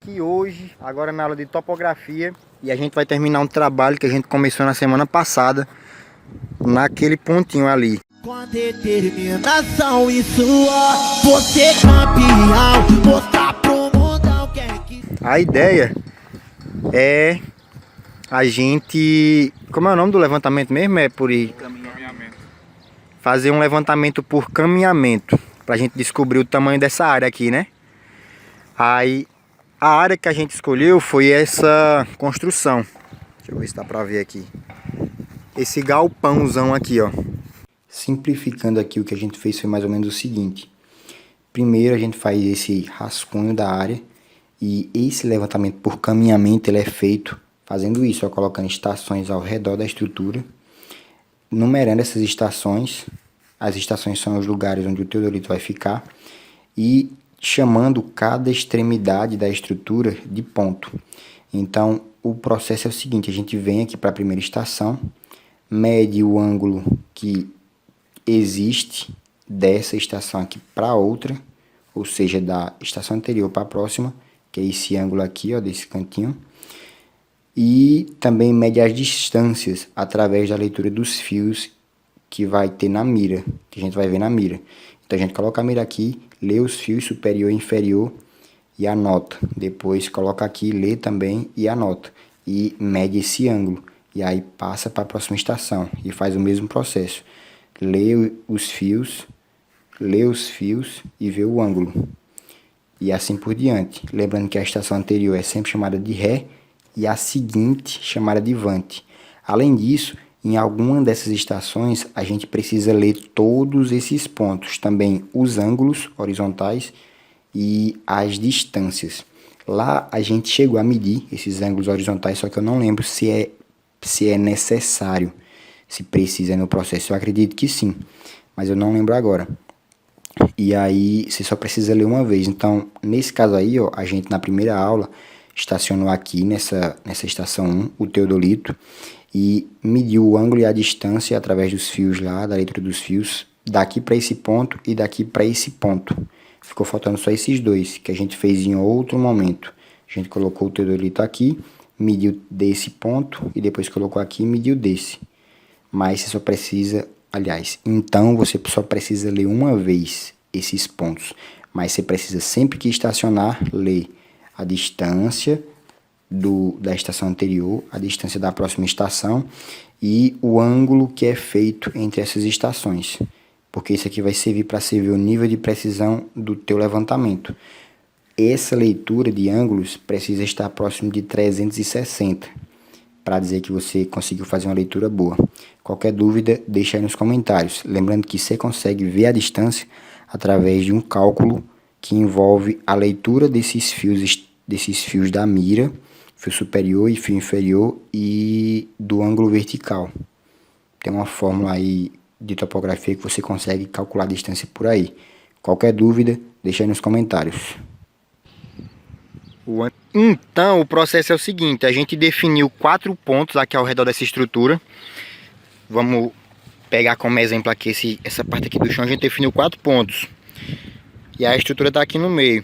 aqui hoje, agora na aula de topografia, e a gente vai terminar um trabalho que a gente começou na semana passada, naquele pontinho ali. Com a determinação e suor, você campeão, mostrar pro mundão que é que... A ideia é a gente... Como é o nome do levantamento mesmo? É por caminhamento. Fazer um levantamento por caminhamento, pra gente descobrir o tamanho dessa área aqui, né? Aí, a área que a gente escolheu foi essa construção. Deixa eu ver se dá pra ver aqui. Esse galpãozão aqui, ó. Simplificando aqui, o que a gente fez foi mais ou menos o seguinte. Primeiro a gente faz esse rascunho da área. E esse levantamento por caminhamento ele é feito fazendo isso, ó, colocando estações ao redor da estrutura. Numerando essas estações. As estações são os lugares onde o teodolito vai ficar. E chamando cada extremidade da estrutura de ponto. Então o processo é o seguinte, a gente vem aqui para a primeira estação, mede o ângulo que existe dessa estação aqui para outra, ou seja, da estação anterior para a próxima, que é esse ângulo aqui, ó, desse cantinho, e também mede as distâncias através da leitura dos fios que vai ter na mira, que a gente vai ver na mira. Então a gente coloca a mira aqui, lê os fios superior e inferior e anota. Depois coloca aqui, lê também e anota. E mede esse ângulo. E aí passa para a próxima estação e faz o mesmo processo. Lê os fios e vê o ângulo. E assim por diante. Lembrando que a estação anterior é sempre chamada de ré e a seguinte chamada de vante. Além disso, em alguma dessas estações, a gente precisa ler todos esses pontos. Também os ângulos horizontais e as distâncias. Lá a gente chegou a medir esses ângulos horizontais, só que eu não lembro se é necessário, se precisa no processo. Eu acredito que sim, mas eu não lembro agora. E aí você só precisa ler uma vez. Então, nesse caso aí, ó, a gente na primeira aula estacionou aqui nessa estação 1, o teodolito, e mediu o ângulo e a distância através dos fios lá, da leitura dos fios, daqui para esse ponto e daqui para esse ponto. Ficou faltando só esses dois, que a gente fez em outro momento. A gente colocou o teodolito aqui, mediu desse ponto e depois colocou aqui e mediu desse. Mas você só precisa, aliás, então você só precisa ler uma vez esses pontos. Mas você precisa sempre que estacionar, ler a distância da estação anterior, a distância da próxima estação e o ângulo que é feito entre essas estações, porque isso aqui vai servir para você ver o nível de precisão do teu levantamento. Essa leitura de ângulos precisa estar próximo de 360 para dizer que você conseguiu fazer uma leitura boa. Qualquer dúvida, deixa aí nos comentários. Lembrando que você consegue ver a distância através de um cálculo que envolve a leitura desses fios da mira, fio superior e fio inferior e do ângulo vertical. Tem uma fórmula aí de topografia que você consegue calcular a distância por aí. Qualquer dúvida, deixa aí nos comentários. Então, o processo é o seguinte, a gente definiu 4 pontos aqui ao redor dessa estrutura. Vamos pegar como exemplo aqui essa parte aqui do chão, a gente definiu 4 pontos. E a estrutura está aqui no meio.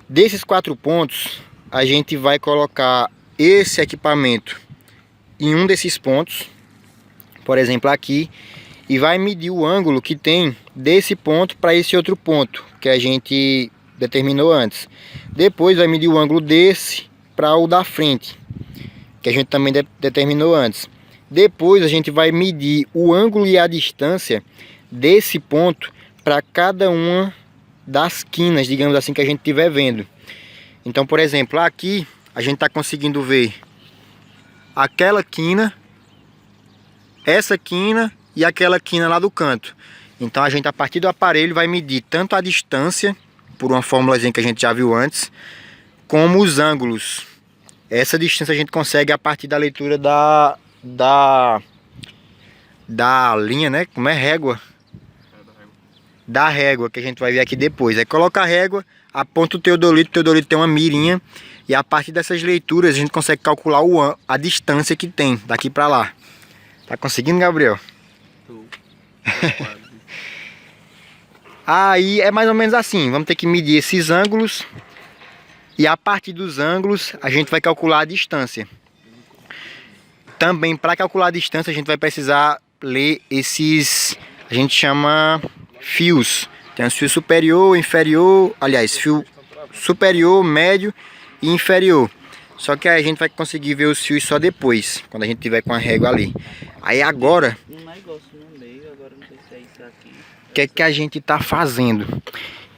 Desses 4 pontos, a gente vai colocar esse equipamento em um desses pontos, por exemplo aqui, e vai medir o ângulo que tem desse ponto para esse outro ponto que a gente determinou antes. Depois vai medir o ângulo desse para o da frente, que a gente também determinou antes. Depois a gente vai medir o ângulo e a distância desse ponto para cada uma das quinas, digamos assim, que a gente estiver vendo. Então, por exemplo, aqui a gente está conseguindo ver aquela quina, essa quina e aquela quina lá do canto. Então a gente, a partir do aparelho, vai medir tanto a distância, por uma formulazinha que a gente já viu antes, como os ângulos. Essa distância a gente consegue a partir da leitura da linha, né? Como é régua? Da régua, que a gente vai ver aqui depois. Aí coloca a régua, aponta o teodolito tem uma mirinha, e a partir dessas leituras a gente consegue calcular a distância que tem daqui para lá. Tá conseguindo, Gabriel? Tô. Aí é mais ou menos assim, vamos ter que medir esses ângulos E a partir dos ângulos, a gente vai calcular a distância. Também, para calcular a distância, a gente vai precisar ler esses, a gente chama fios. Tem os fios superior, inferior, aliás, fio superior, médio e inferior. Só que aí a gente vai conseguir ver os fios só depois, quando a gente tiver com a régua ali. Aí agora, o que é que a gente está fazendo?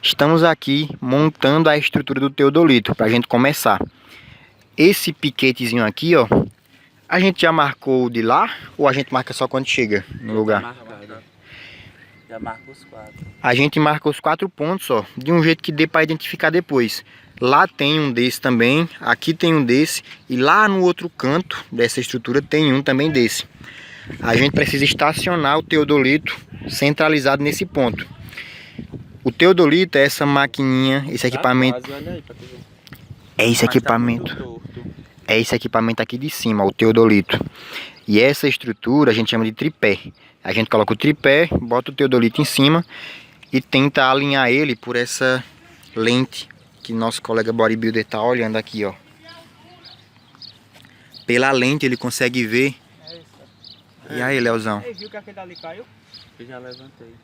Estamos aqui montando a estrutura do teodolito para a gente começar. Esse piquetezinho aqui, ó, a gente já marcou de lá ou a gente marca só quando chega no lugar? Já marca os 4. A gente marca os 4 pontos, ó, de um jeito que dê para identificar depois. Lá tem um desse também, aqui tem um desse e lá no outro canto dessa estrutura tem um também desse. A gente precisa estacionar o teodolito centralizado nesse ponto. O teodolito é essa maquininha, esse equipamento. É esse equipamento. É esse equipamento aqui de cima, o teodolito. E essa estrutura a gente chama de tripé. A gente coloca o tripé, bota o teodolito em cima e tenta alinhar ele por essa lente que nosso colega bodybuilder está olhando aqui, ó. Pela lente ele consegue ver. E aí, Leozão? Viu que aquele ali caiu? Eu já levantei.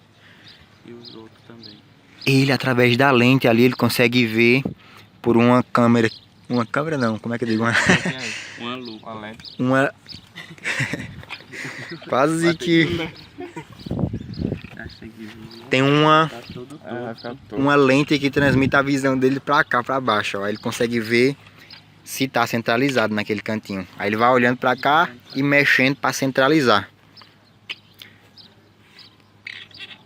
E os outros também. Ele, através da lente ali, ele consegue ver por uma câmera. Uma câmera não, como é que eu digo? Uma lupa. Uma lente. Uma... Quase que... Tem uma lente que transmite a visão dele pra cá, pra baixo, ó. Ele consegue ver se tá centralizado naquele cantinho. Aí ele vai olhando pra cá e mexendo pra centralizar.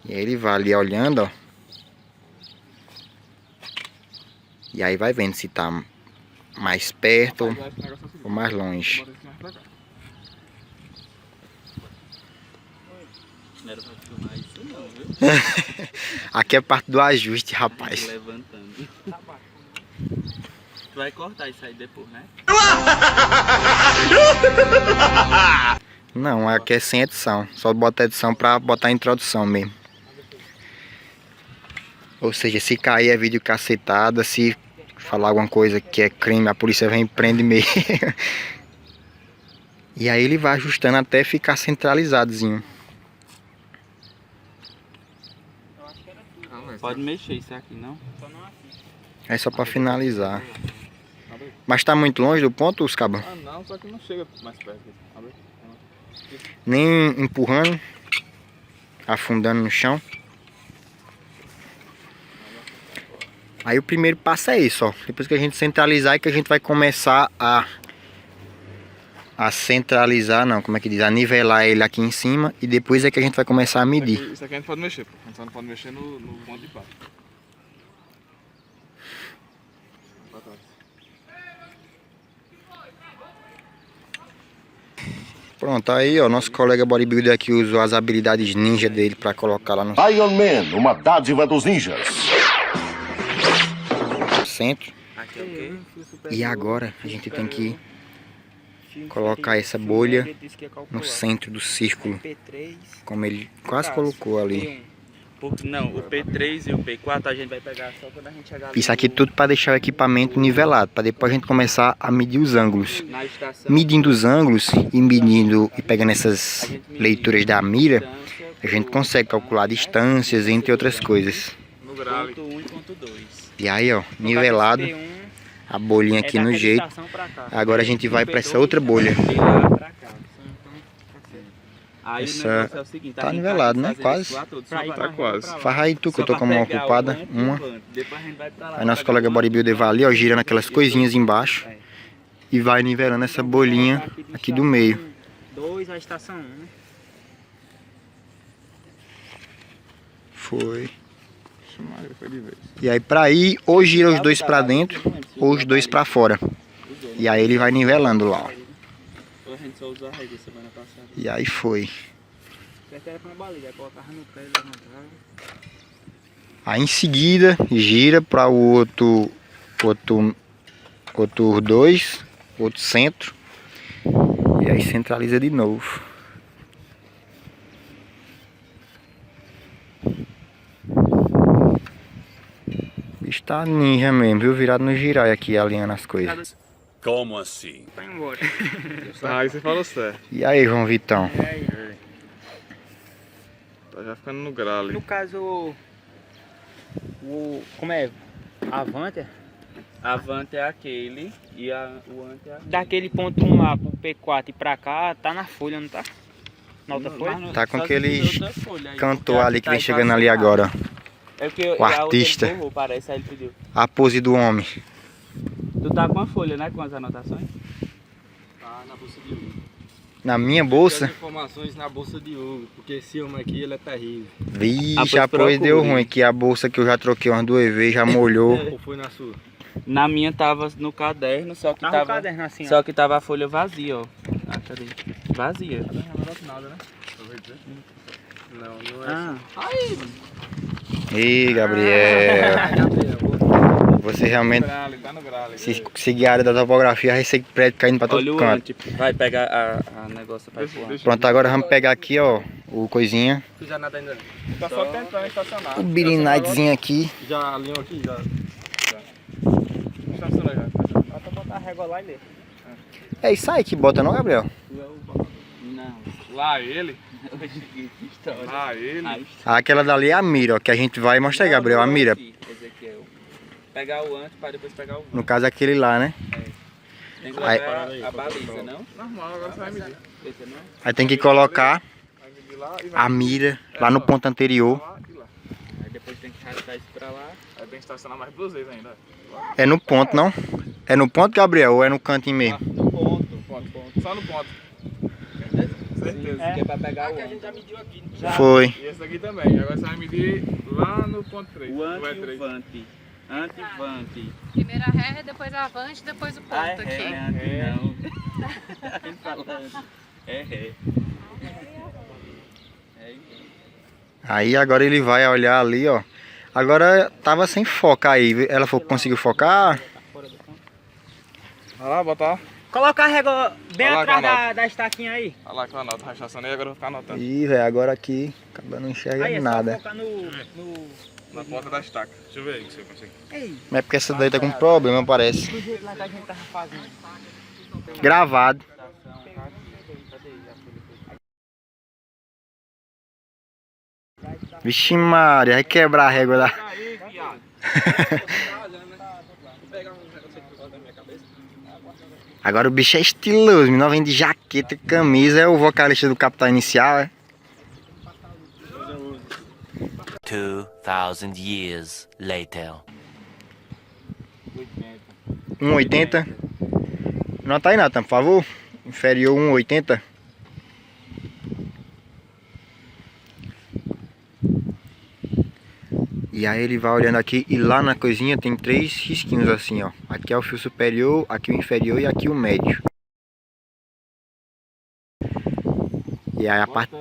E aí ele vai ali olhando, ó. E aí vai vendo se tá mais perto ou mais longe. Aqui é parte do ajuste, rapaz. Levantando. Tu vai cortar isso aí depois, né? Não, aqui é sem edição. Só bota edição pra botar a introdução mesmo. Ou seja, se cair é vídeo cacetada, se falar alguma coisa que é crime, a polícia vem e prende mesmo. E aí ele vai ajustando até ficar centralizadozinho. Pode mexer isso aqui, não? É só pra finalizar. Mas tá muito longe do ponto, os cabos? Ah, não, só que não chega mais perto. Nem empurrando, afundando no chão. Aí o primeiro passo é isso, ó. Depois que a gente centralizar é que a gente vai começar a centralizar, não, como é que diz? A nivelar ele aqui em cima e depois é que a gente vai começar a medir. Isso aqui a gente pode mexer, pô. A gente só não pode mexer no ponto de baixo. Pronto, aí ó, nosso colega bodybuilder aqui usou as habilidades ninja dele pra colocar lá no Iron Man, uma dádiva dos ninjas. centro. Aqui é o quê? E agora a gente tem que colocar essa bolha no centro do círculo, como ele quase colocou ali. Não, o P3 e o P4 a gente vai pegar só quando a gente chegar ali. Isso aqui tudo para deixar o equipamento nivelado, para depois a gente começar a medir os ângulos. Na estação, Medindo os ângulos e medindo e pegando essas leituras da mira, a gente consegue calcular distâncias, entre outras coisas. No grave. ponto 1 e ponto 2. E aí ó, nivelado, a bolhinha aqui no jeito. Agora a gente vai para essa outra bolha. Aí Essa o negócio é o seguinte, tá a gente nivelado, vai né? fazer Quase. esses quatro outros, Tá só pra quase. pra lá. Faz aí tu que eu tô Só com a pra mão pegar ocupada, uma uma. empurrando. Depois a gente vai pra lá. Aí nosso Vai colega pegar uma, bodybuilder vai ali, ó, girando aquelas coisinhas embaixo e vai nivelando essa bolinha aqui do meio. 2 a estação 1, né? Foi. Foi de vez. E aí pra ir, ou gira os dois pra dentro, ou os dois pra fora. E aí ele vai nivelando lá, ó. A gente só usou a régua semana passada. E aí foi. Essa era com a baliza, colocava no pé e levantava. Aí em seguida, gira para o outro dois, outro centro. E aí centraliza de novo. O bicho tá ninja mesmo, viu? Virado no girai aqui, alinhando as coisas. Como assim? Vai embora. Aí você falou certo. E aí, João Vitão? Tá já ficando no grau ali. No caso, como é? Avante? Avante é aquele e o ante é aquele. Daquele ponto 1 lá pro P4 e pra cá, tá na folha, não tá? Na outra folha? Tá com Só aquele se outra folha aí, cantor porque ali aqui que vem tá chegando ali agora. É porque O artista. Borrou, parece, aí ele pediu. A pose do homem. Tu tá com a folha, né? Com as anotações? Tá na bolsa de Hugo. Na minha Tem bolsa? as informações na bolsa de Hugo, porque esse homem aqui ele é terrível. Vixe, Ah, a pois pose deu procure. ruim, que a bolsa que eu já troquei umas 2 vezes, já molhou. Ou foi na sua? Na minha tava no caderno, só que Tava tava. no caderno assim, ó. Só que tava a folha vazia, ó. Ah, cadê? Vazia. Nada, né? Não, não é. Ah, Ih, Gabriel. Gabriel, Você realmente, Tá no grau ali. se seguir a área da topografia, vai ser prédio caindo pra todo olha o canto. ante. Vai pegar a negócio pra voar. Pronto, agora vamos pegar aqui, ó, o coisinha. não fiz nada ainda. Tá só tentando estacionar. O birinitezinho aqui. Já alinhou aqui? Já. Estaciona já. Bota botar a régua lá e ler. É isso aí que bota não, Gabriel? Não. Lá ele. Que história. Lá ele. Aí, Aquela dali é a mira, ó, que a gente vai mostrar aí, Gabriel, a mira. Ezequiel. Pegar o ante para depois pegar o No caso, aquele lá, né? Tem que Aí- pegar a baliza, não? Normal, agora você vai medir. Esse não? Aí tem que colocar Vai medir lá e vai a mira lá no ponto anterior. lá e lá. Aí depois tem que arrastar isso pra lá. Aí tem que estacionar mais 2 vezes ainda. É no ponto, não? É no ponto, Gabriel, ou é no cantinho mesmo? No ponto. Ponto. Só no ponto. Certeza. Que é pra pegar o A gente ante. já mediu aqui. Foi. E esse daqui também. Agora você vai medir lá no ponto 3. O ante e o vante. Ante e vante. Primeiro a ré, depois a avante, depois o ponto Ah, é aqui. ré, ante não. Ele falando. É ré. É isso. Aí agora ele vai olhar ali, ó. Agora tava sem foco aí. Ela conseguiu focar? Vai lá, bota lá. Coloca a régua bem Olha lá, atrás Canal. da estaquinha aí. Olha lá que eu anoto. Já estacionei, agora eu vou ficar anotando. Ih, velho, agora aqui acaba não enxerga Aí é só nada. focar no... Na porta da estaca. Deixa eu ver aí se eu consigo. Ei, Mas é porque essa daí tá com problema, parece. do jeito lá que a gente tava fazendo. Gravado. Vixe Maria, vai quebrar a régua lá. Aí, viado. Vou pegar um negócio aqui da minha cabeça. Agora o bicho é estiloso, menino vem de jaqueta e camisa, é o vocalista do Capital Inicial, é? 2,000 years later. 1,80. Nota aí, Nathan, por favor. Inferior 1,80. E aí ele vai olhando aqui e lá na coisinha tem 3 risquinhos assim, ó. Aqui é o fio superior, aqui o inferior e aqui o médio. E aí a parte...